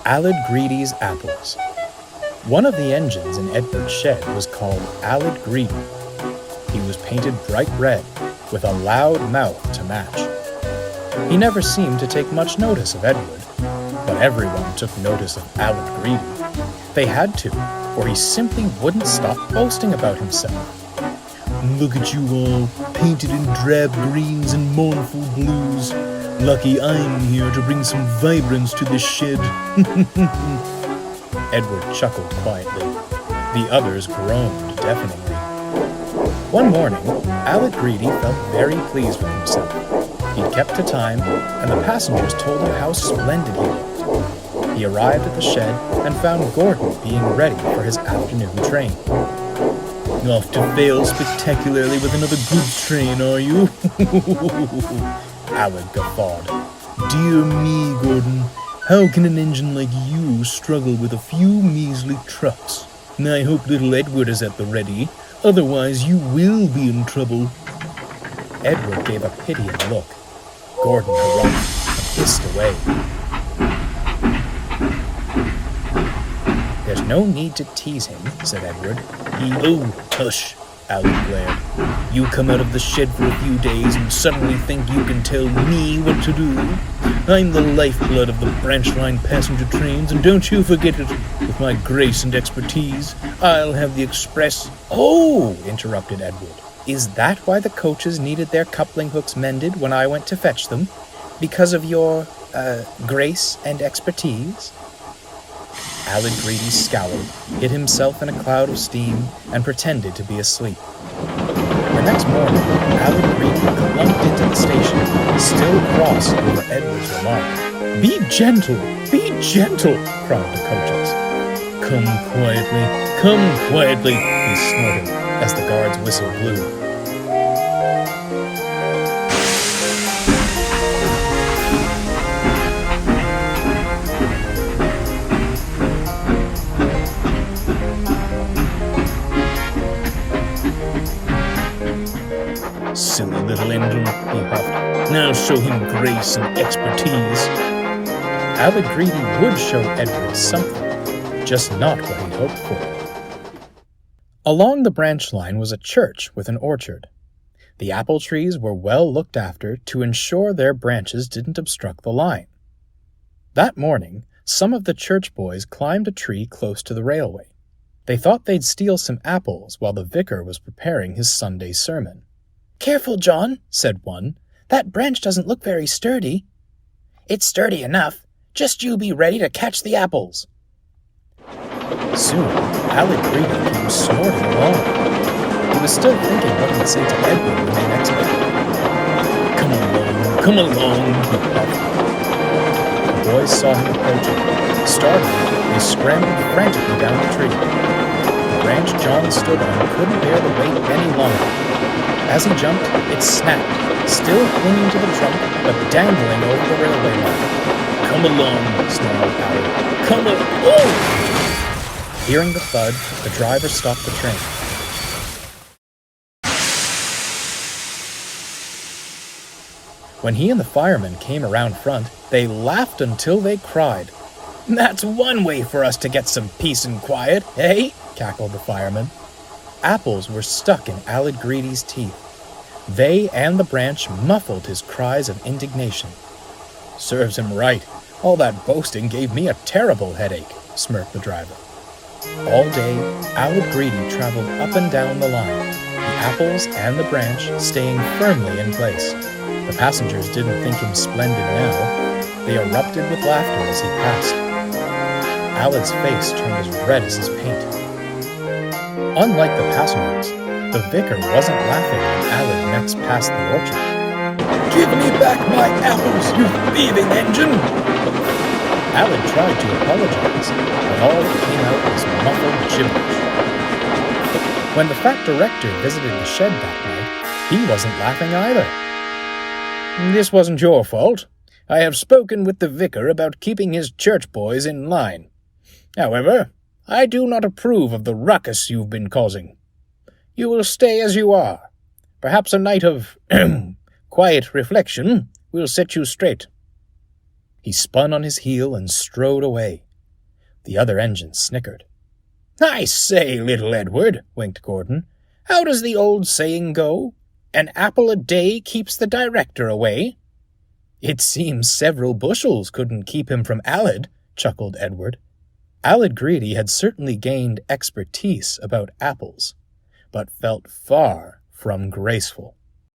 Alid Greedy's apples. One of the engines in Edward's shed was called Alid Greedy. He was painted bright red, with a loud mouth to match. He never seemed to take much notice of Edward, but everyone took notice of Alid Greedy. They had to, or he simply wouldn't stop boasting about himself. Look at you all, painted in drab greens and mournful blues. Lucky I'm here to bring some vibrance to this shed. Edward chuckled quietly. The others groaned deafeningly. One morning, Alid Greedy felt very pleased with himself. He'd kept to time, and the passengers told him how splendid he looked. He arrived at the shed and found Gordon being ready for his afternoon train. Off to fail spectacularly with another goods train, are you? Alid guffawed. Dear me, Gordon. How can an engine like you struggle with a few measly trucks? I hope little Edward is at the ready, otherwise you will be in trouble. Edward gave a pitying look. Gordon harumphed and hissed away. There's no need to tease him, said Edward. Oh, hush, Alid glared. You come out of the shed for a few days and suddenly think you can tell me what to do? I'm the lifeblood of the branch line passenger trains, and don't you forget it. With my grace and expertise, I'll have the express... Oh, interrupted Edward. Is that why the coaches needed their coupling hooks mended when I went to fetch them? Because of your, grace and expertise? Alid Greedy scowled, hid himself in a cloud of steam, and pretended to be asleep. The next morning, Alid Greedy clunked into the station, still cross over Edward's remark. Be gentle! Be gentle! Cried the coaches. Come quietly, he snorted as the guard's whistle blew. Silly little engine, he huffed. Now show him grace and expertise. Alid Greedy would show Edward something, just not what he'd hoped for. Along the branch line was a church with an orchard. The apple trees were well looked after to ensure their branches didn't obstruct the line. That morning, some of the church boys climbed a tree close to the railway. They thought they'd steal some apples while the vicar was preparing his Sunday sermon. Careful, John, said one. That branch doesn't look very sturdy. It's sturdy enough. Just you be ready to catch the apples. Soon, Alid Greedy came snorting along. He was still thinking what he'd say to Edward when they next met. Come along, he puffed. The boys saw him approaching. Startled, they scrambled frantically down the tree. The branch John stood on couldn't bear the weight any longer. As he jumped, it snapped, still clinging to the trunk, but dangling over the railway line. Come along, snarled Alid. Come along! Oh! Hearing the thud, the driver stopped the train. When he and the fireman came around front, they laughed until they cried. That's one way for us to get some peace and quiet, eh? Cackled the fireman. Apples were stuck in Alid Greedy's teeth. They and the branch muffled his cries of indignation. Serves him right. All that boasting gave me a terrible headache, smirked the driver. All day, Alid Greedy traveled up and down the line, the apples and the branch staying firmly in place. The passengers didn't think him splendid now. They erupted with laughter as he passed. Alid's face turned as red as his paint. Unlike the passengers, the vicar wasn't laughing when Alid next passed the orchard. Give me back my apples, you thieving engine! Alid tried to apologize, but all that came out was muffled gibberish. When the fat director visited the shed that night, he wasn't laughing either. This wasn't your fault. I have spoken with the vicar about keeping his church boys in line. However, I do not approve of the ruckus you've been causing. You will stay as you are. Perhaps a night of quiet reflection will set you straight. He spun on his heel and strode away, The other engine snickered. "I say, little Edward," winked Gordon, "how does the old saying go? An apple a day keeps the director away." "It seems several bushels couldn't keep him from Aled," chuckled Edward. Aled Greedy had certainly gained expertise about apples, but felt far from graceful.